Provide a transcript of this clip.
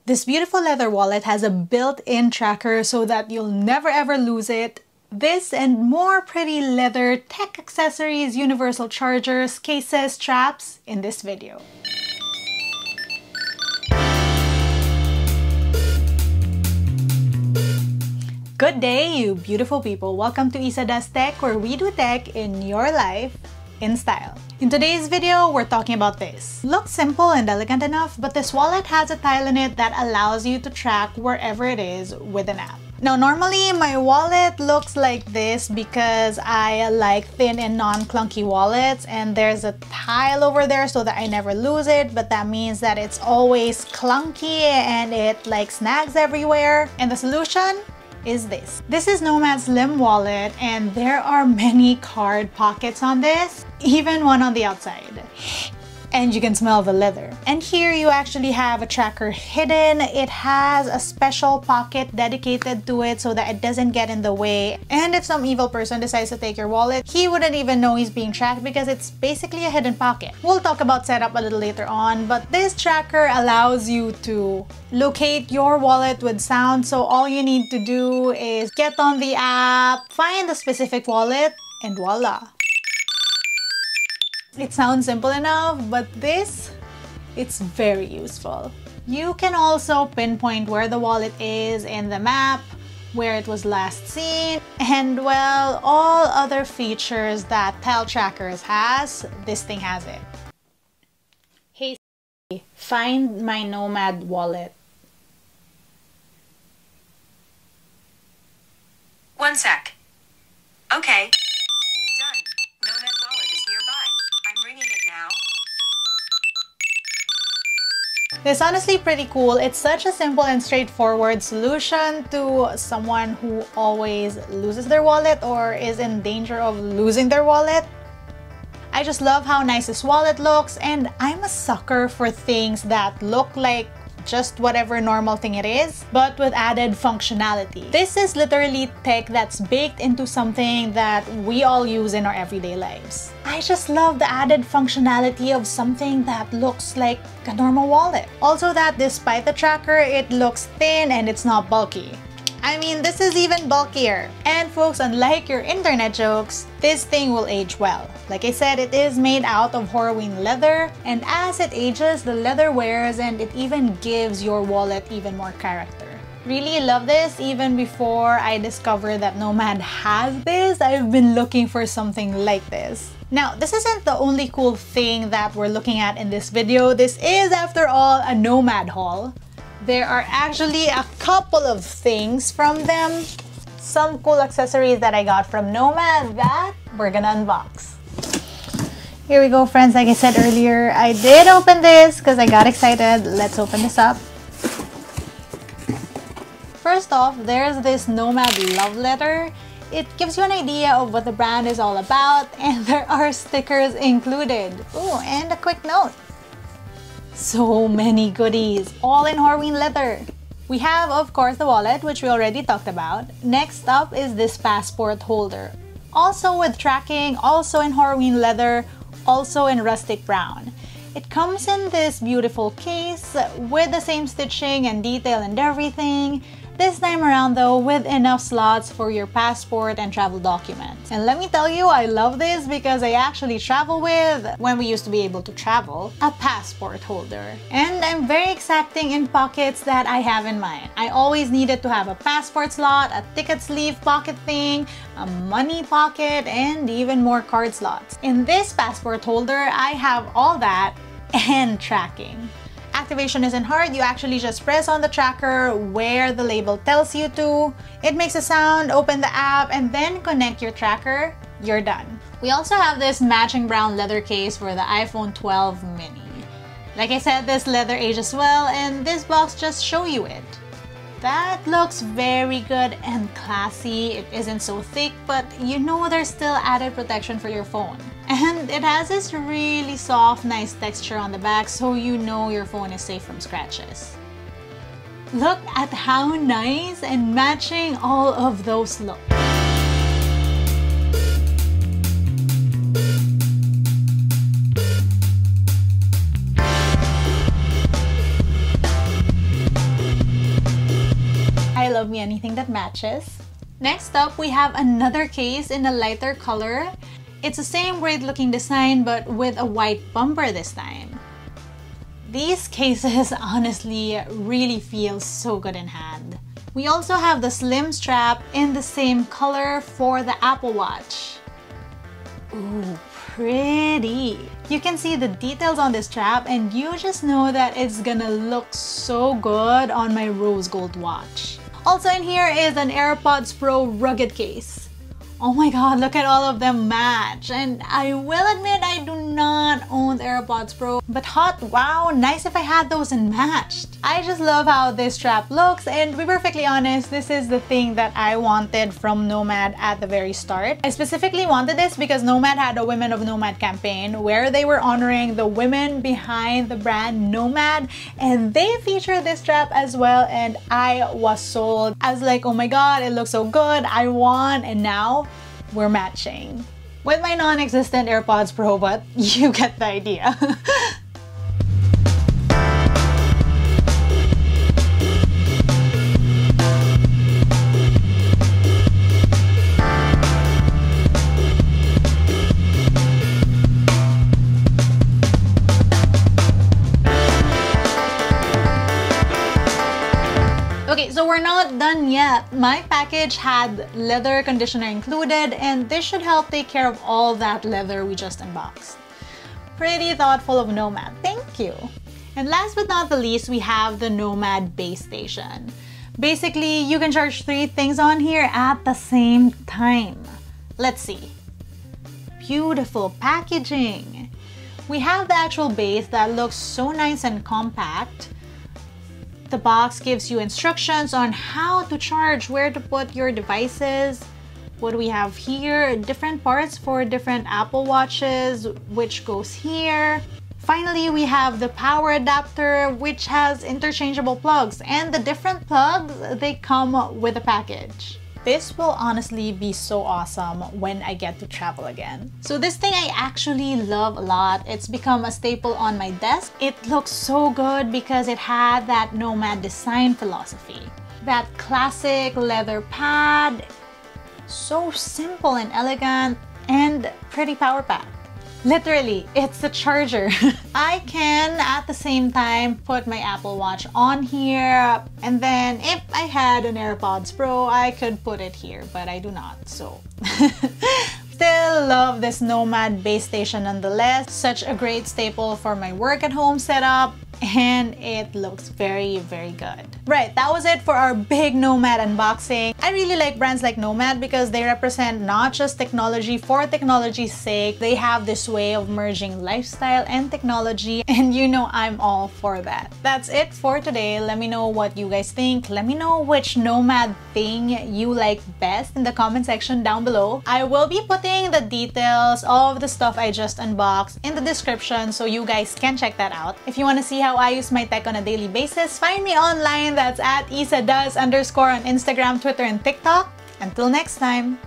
This beautiful leather wallet has a built-in tracker so that you'll never ever lose it. This and more pretty leather tech accessories, universal chargers, cases, straps in this video. Good day, you beautiful people. Welcome to Isa Does Tech, where we do tech in your life in style. In today's video, we're talking about this. Looks simple and elegant enough, but this wallet has a tile in it that allows you to track wherever it is with an app. Now, normally my wallet looks like this because I like thin and non-clunky wallets, and there's a tile over there so that I never lose it, but that means that it's always clunky and it like snags everywhere. And the solution is this. This is Nomad Slim Wallet, and there are many card pockets on this, even one on the outside. And you can smell the leather. And here you actually have a tracker hidden. It has a special pocket dedicated to it so that it doesn't get in the way. And if some evil person decides to take your wallet, he wouldn't even know he's being tracked because it's basically a hidden pocket. We'll talk about setup a little later on, but this tracker allows you to locate your wallet with sound. So all you need to do is get on the app, find the specific wallet, and voila. It sounds simple enough, but it's very useful. You can also pinpoint where the wallet is in the map, where it was last seen, and well, all other features that tile trackers has, this thing has it. Hey Siri, find my Nomad wallet. One sec. Okay. Done. Nomad wallet is nearby. I'm ringing it now. It's honestly pretty cool. It's such a simple and straightforward solution to someone who always loses their wallet or is in danger of losing their wallet. I just love how nice this wallet looks, and I'm a sucker for things that look like just whatever normal thing it is, but with added functionality. This is literally tech that's baked into something that we all use in our everyday lives. I just love the added functionality of something that looks like a normal wallet. Also that despite the tracker, it looks thin and it's not bulky. I mean, this is even bulkier. And folks, unlike your internet jokes, this thing will age well. Like I said, it is made out of Horween leather, and as it ages, the leather wears and it even gives your wallet even more character. Really love this. Even before I discovered that Nomad has this, I've been looking for something like this. Now, this isn't the only cool thing that we're looking at in this video. This is, after all, a Nomad haul. There are actually a couple of things from them. Some cool accessories that I got from Nomad that we're gonna unbox. Here we go, friends. Like I said earlier, I did open this because I got excited. Let's open this up. First off, there's this Nomad love letter. It gives you an idea of what the brand is all about, and there are stickers included. Oh, and a quick note. So many goodies, all in Horween leather. We have, of course, the wallet, which we already talked about. Next up is this passport holder. Also with tracking, also in Horween leather, also in rustic brown. It comes in this beautiful case with the same stitching and detail and everything. This time around though, with enough slots for your passport and travel documents. And let me tell you, I love this because I actually travel with, when we used to be able to travel, a passport holder. And I'm very exacting in pockets that I have in mine. I always needed to have a passport slot, a ticket sleeve pocket thing, a money pocket, and even more card slots. In this passport holder, I have all that and tracking. Activation isn't hard. You actually just press on the tracker where the label tells you to. It makes a sound, open the app, and then connect your tracker. You're done. We also have this matching brown leather case for the iPhone 12 mini. Like I said, this leather ages well, and this box just shows you it. That looks very good and classy. It isn't so thick, but you know there's still added protection for your phone. And it has this really soft, nice texture on the back, so you know your phone is safe from scratches. Look at how nice and matching all of those look. love me anything that matches. Next up, we have another case in a lighter color. It's the same great looking design but with a white bumper this time. These cases honestly really feel so good in hand. We also have the slim strap in the same color for the Apple Watch. Ooh, pretty. You can see the details on this strap and you just know that it's gonna look so good on my rose gold watch. Also in here is an AirPods Pro rugged case. Oh my god, look at all of them match. And I will admit I do not own the AirPods Pro, but hot, wow, nice if I had those and matched. I just love how this strap looks, and to be perfectly honest, this is the thing that I wanted from Nomad at the very start. I specifically wanted this because Nomad had a Women of Nomad campaign where they were honoring the women behind the brand Nomad, and they featured this strap as well, and I was sold. I was like, oh my god, it looks so good, I want, and now we're matching. With my non-existent AirPods Pro, but you get the idea. Okay, so we're not done yet. My package had leather conditioner included, and this should help take care of all that leather we just unboxed. Pretty thoughtful of Nomad, thank you. And last but not the least, we have the Nomad base station. Basically, you can charge 3 things on here at the same time. Let's see. Beautiful packaging. We have the actual base that looks so nice and compact. The box gives you instructions on how to charge, where to put your devices. What do we have here? Different parts for different Apple Watches, which goes here. Finally, we have the power adapter, which has interchangeable plugs, and the different plugs, they come with a package. This will honestly be so awesome when I get to travel again. So this thing I actually love a lot. It's become a staple on my desk. It looks so good because it had that Nomad design philosophy. That classic leather pad, so simple and elegant, and pretty power packed. Literally, it's a charger. I can at the same time put my Apple Watch on here, and then if I had an AirPods Pro, I could put it here, but I do not, so. Still love this Nomad base station nonetheless. Such a great staple for my work at home setup, and it looks very, very good. Right, that was it for our big Nomad unboxing. I really like brands like Nomad because they represent not just technology for technology's sake. They have this way of merging lifestyle and technology, and you know I'm all for that. That's it for today. Let me know what you guys think. Let me know which Nomad thing you like best in the comment section down below. I will be putting the details of the stuff I just unboxed in the description so you guys can check that out. If you want to see how I use my tech on a daily basis, find me online. That's at isadoes_ on Instagram, Twitter, and TikTok. Until next time.